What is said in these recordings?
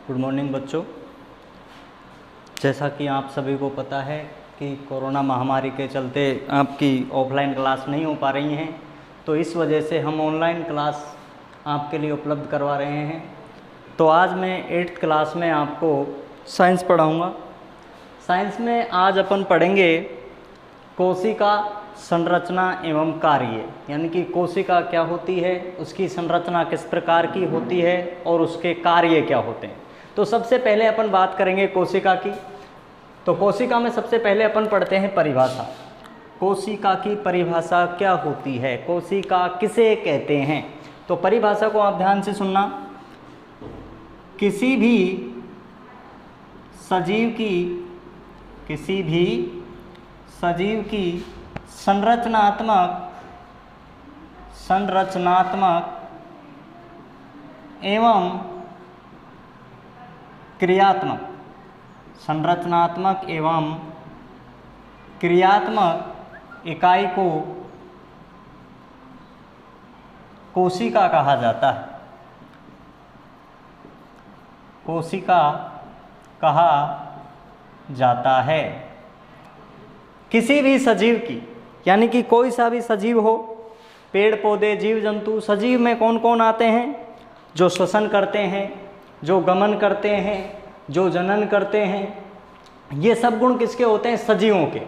Good morning बच्चों। जैसा कि आप सभी को पता है कि कोरोना महामारी के चलते आपकी ऑफलाइन क्लास नहीं हो पा रही हैं, तो इस वजह से हम ऑनलाइन क्लास आपके लिए उपलब्ध करवा रहे हैं। तो आज मैं 8th क्लास में आपको साइंस पढ़ाऊँगा। साइंस में आज अपन पढ़ेंगे कोशिका संरचना एवं कार्य, यानी कि कोशिका क्या होती है, उसकी संरचना किस प्रकार की होती है और उसके कार्य क्या होते हैं। तो सबसे पहले अपन बात करेंगे कोशिका की। तो कोशिका में सबसे पहले अपन पढ़ते हैं परिभाषा। कोशिका की परिभाषा क्या होती है, कोशिका किसे कहते हैं। तो परिभाषा को आप ध्यान से सुनना। किसी भी सजीव की संरचनात्मक एवं क्रियात्मक इकाई को कोशिका कहा जाता है। कोशिका कहा जाता है किसी भी सजीव की, यानी कि कोई सा भी सजीव हो, पेड़ पौधे जीव जंतु। सजीव में कौन कौन आते हैं? जो श्वसन करते हैं, जो गमन करते हैं, जो जनन करते हैं। ये सब गुण किसके होते हैं? सजीवों के।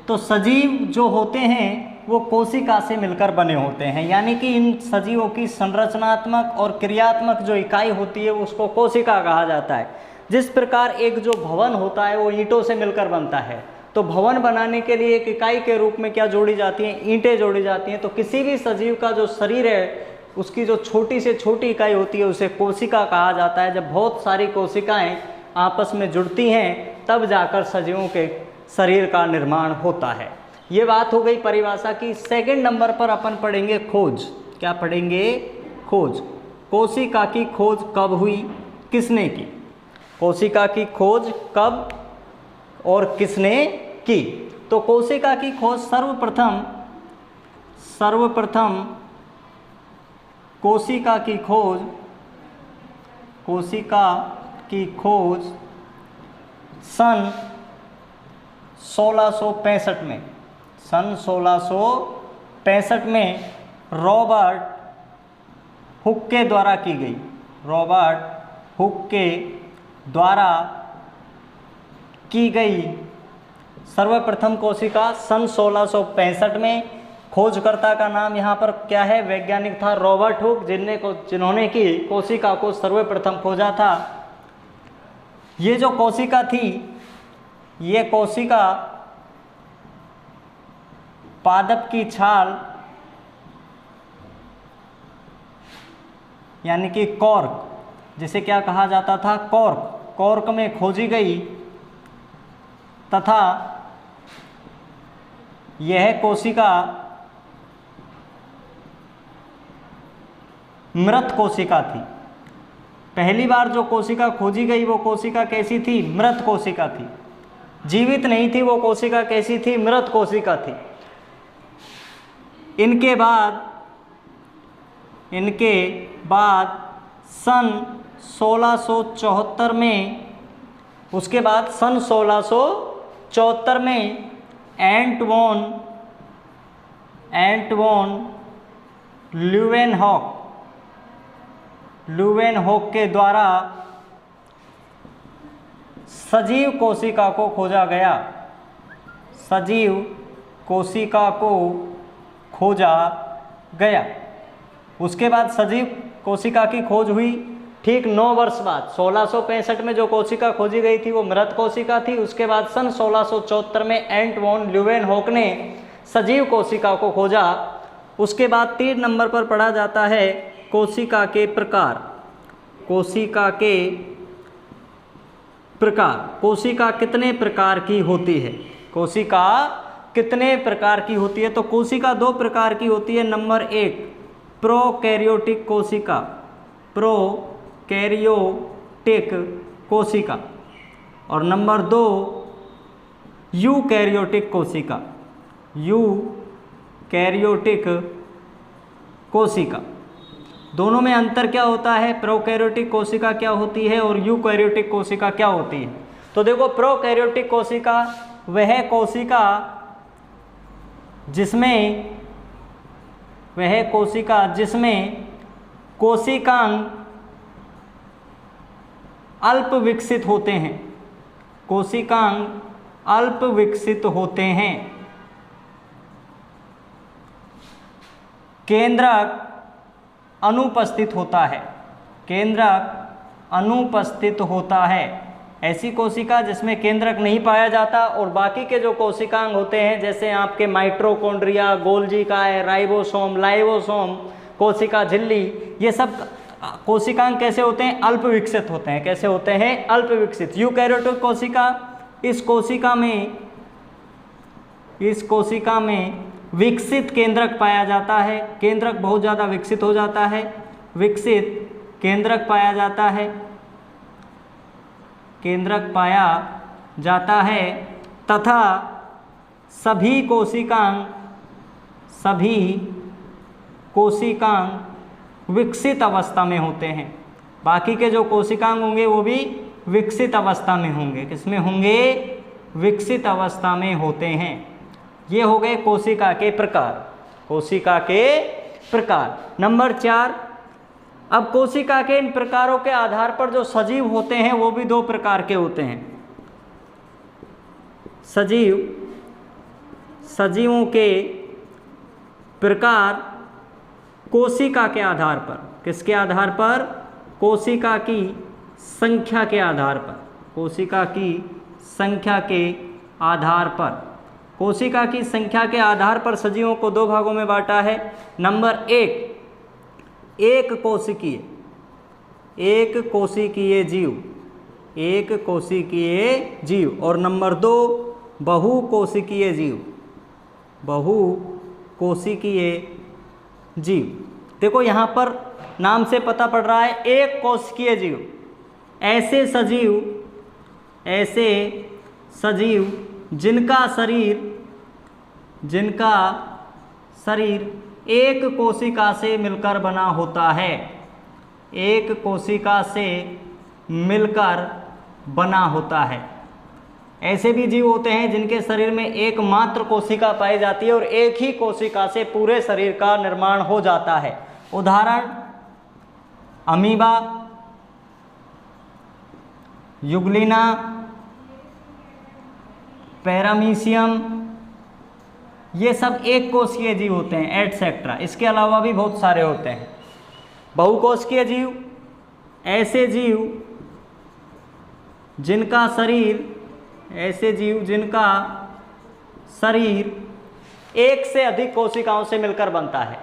तो सजीव जो होते हैं वो कोशिका से मिलकर बने होते हैं, यानी कि इन सजीवों की संरचनात्मक और क्रियात्मक जो इकाई होती है उसको कोशिका कहा जाता है। जिस प्रकार एक जो भवन होता है वो ईंटों से मिलकर बनता है, तो भवन बनाने के लिए एक इकाई के रूप में क्या जोड़ी जाती हैं? ईंटें जोड़ी जाती हैं। तो किसी भी सजीव का जो शरीर है उसकी जो छोटी से छोटी इकाई होती है उसे कोशिका कहा जाता है। जब बहुत सारी कोशिकाएं आपस में जुड़ती हैं तब जाकर सजीवों के शरीर का निर्माण होता है। ये बात हो गई परिभाषा की। सेकंड नंबर पर अपन पढ़ेंगे खोज। क्या पढ़ेंगे? खोज। कोशिका की खोज कब हुई, किसने की? कोशिका की खोज कब और किसने की? तो कोशिका की खोज सर्वप्रथम कोशिका की खोज सन 1665 में रॉबर्ट हुक के द्वारा की गई। रॉबर्ट हुक के द्वारा की गई सर्वप्रथम कोशिका सन 1665 में। खोजकर्ता का नाम यहाँ पर क्या है? वैज्ञानिक था रॉबर्ट हुक, जिन्होंने की कोशिका को सर्वप्रथम खोजा था। ये जो कोशिका थी, ये कोशिका पादप की छाल, यानी कि कॉर्क, जिसे क्या कहा जाता था? कॉर्क में खोजी गई तथा यह कोशिका मृत कोशिका थी। पहली बार जो कोशिका खोजी गई वो कोशिका कैसी थी? मृत कोशिका थी, जीवित नहीं थी वो कोशिका। कैसी थी? मृत कोशिका थी। इनके बाद सन 1674 में, उसके बाद सन 1674 में एंटवॉन ल्यूवेनहॉक के द्वारा सजीव कोशिका को खोजा गया। सजीव कोशिका को खोजा गया। उसके बाद सजीव कोशिका की खोज हुई। ठीक 9 वर्ष बाद 1665 में जो कोशिका खोजी गई थी वो मृत कोशिका थी। उसके बाद सन 1674 में एंटवॉन ल्यूवेनहॉक ने सजीव कोशिका को खोजा। उसके बाद 3 नंबर पर पढ़ा जाता है कोशिका के प्रकार। कोशिका के प्रकार। कोशिका कितने प्रकार की होती है? कोशिका कितने प्रकार की होती है? तो कोशिका 2 प्रकार की होती है। नंबर 1 प्रोकैरियोटिक कोशिका, प्रोकैरियोटिक कोशिका, और नंबर 2 यूकैरियोटिक कोशिका, यूकैरियोटिक कोशिका। दोनों में अंतर क्या होता है, प्रोकैरियोटिक कोशिका क्या होती है और यूकैरियोटिक कोशिका क्या होती है। तो देखो प्रोकैरियोटिक कोशिका वह कोशिका जिसमें कोशिकांग अल्प विकसित होते हैं, कोशिकांग अल्प विकसित होते हैं। केंद्रक अनुपस्थित होता है, केंद्रक अनुपस्थित होता है। ऐसी कोशिका जिसमें केंद्रक नहीं पाया जाता और बाकी के जो कोशिकांग होते हैं जैसे आपके माइटोकॉन्ड्रिया, गोल्जी काय, राइबोसोम, लाइवोसोम, कोशिका झिल्ली, ये सब कोशिकांग कैसे होते हैं, अल्प विकसित होते हैं। कैसे होते हैं, अल्प विकसित। यूकैरियोटिक कोशिका, इस कोशिका में विकसित केंद्रक पाया जाता है, केंद्रक बहुत ज़्यादा विकसित हो जाता है, विकसित केंद्रक पाया जाता है, केंद्रक पाया जाता है तथा सभी कोशिकांग विकसित अवस्था में होते हैं। बाकी के जो कोशिकांग होंगे वो भी विकसित अवस्था में होंगे। किसमें होंगे, विकसित अवस्था में होते हैं। ये हो गए कोशिका के प्रकार, कोशिका के प्रकार। नंबर 4, अब कोशिका के इन प्रकारों के आधार पर जो सजीव होते हैं वो भी 2 प्रकार के होते हैं। सजीवों के प्रकार कोशिका के आधार पर, किसके आधार पर, कोशिका की संख्या के आधार पर, कोशिका की संख्या के आधार पर। कोशिका की संख्या के आधार पर सजीवों को 2 भागों में बांटा है। नंबर 1, एक कोशिकीय जीव, और नंबर 2 बहुकोशिकीय जीव। देखो यहाँ पर नाम से पता पड़ रहा है एक कोशिकीय जीव, ऐसे सजीव जिनका शरीर एक कोशिका से मिलकर बना होता है, एक कोशिका से मिलकर बना होता है। ऐसे भी जीव होते हैं जिनके शरीर में एकमात्र कोशिका पाई जाती है और एक ही कोशिका से पूरे शरीर का निर्माण हो जाता है। उदाहरण अमीबा, युग्लिना, पैरामीशियम, ये सब एक कोशिकीय जीव होते हैं, एटसेट्रा। इसके अलावा भी बहुत सारे होते हैं। बहुकोशिकीय जीव, ऐसे जीव जिनका शरीर एक से अधिक कोशिकाओं से मिलकर बनता है।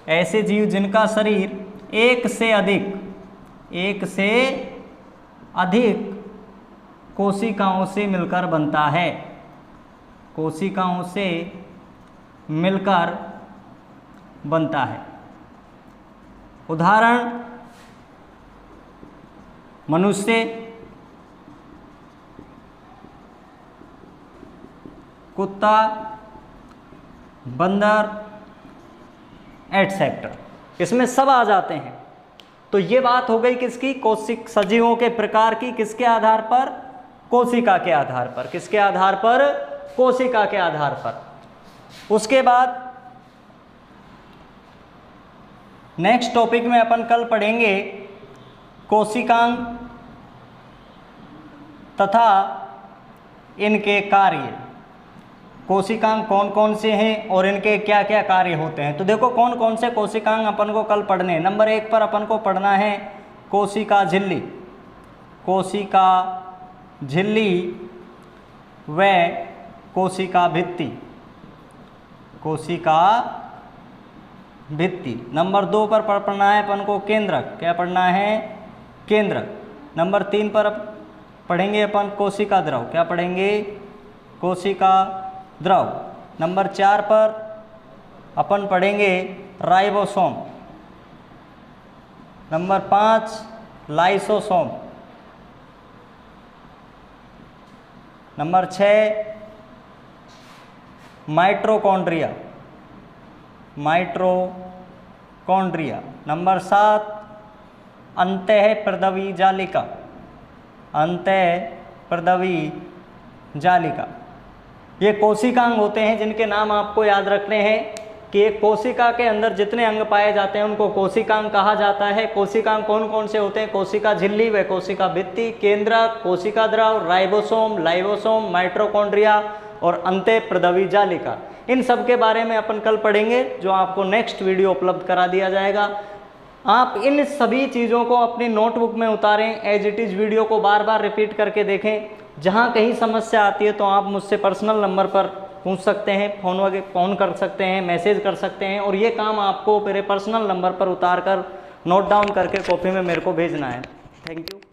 ऐसे जीव जिनका शरीर एक से अधिक कोशिकाओं से मिलकर बनता है, कोशिकाओं से मिलकर बनता है। उदाहरण मनुष्य, कुत्ता, बंदर, एटसेट्रा, इसमें सब आ जाते हैं। तो ये बात हो गई किसकी, सजीवों के प्रकार की। किसके आधार पर, कोशिका के आधार पर। किसके आधार पर, कोशिका के आधार पर। उसके बाद नेक्स्ट टॉपिक में अपन कल पढ़ेंगे कोशिकांग तथा इनके कार्य। कोशिकांग कौन कौन से हैं और इनके क्या क्या कार्य होते हैं। तो देखो कौन कौन से कोशिकांग अपन को कल पढ़ने हैं। नंबर 1 पर अपन को पढ़ना है कोशिका झिल्ली, कोशिका झिल्ली व कोशिका भित्ति, कोशिका भित्ति। नंबर 2 पर पढ़ना है अपन को केंद्रक। क्या पढ़ना है, केंद्रक। नंबर 3 पर पढ़ेंगे अपन कोशिका द्रव। क्या पढ़ेंगे, कोशिका द्रव। नंबर 4 पर अपन पढ़ेंगे ribosome. Number 5 lysosome. Number 6 mitochondria, mitochondria. कॉन्ड्रिया। नंबर 7 अंतःप्रदवी जालिका, अंतःप्रदवी जालिका। ये कोशिकांग होते हैं जिनके नाम आपको याद रखने हैं कि एक कोशिका के अंदर जितने अंग पाए जाते हैं उनको कोशिकांग कहा जाता है। कोशिकांग कौन कौन से होते हैं? कोशिका झिल्ली व कोशिका भित्ति, केंद्रक, कोशिका द्रव, राइबोसोम, लाइवोसोम, माइटोकॉन्ड्रिया और अंतःप्रदवी जालिका। इन सब के बारे में अपन कल पढ़ेंगे, जो आपको नेक्स्ट वीडियो उपलब्ध करा दिया जाएगा। आप इन सभी चीज़ों को अपनी नोटबुक में उतारें, एज इट इज़ वीडियो को बार बार रिपीट करके देखें। जहाँ कहीं समस्या आती है तो आप मुझसे पर्सनल नंबर पर पूछ सकते हैं, फ़ोन कर सकते हैं, मैसेज कर सकते हैं, और ये काम आपको मेरे पर्सनल नंबर पर उतार कर नोट डाउन करके कॉपी में मेरे को भेजना है। Thank you.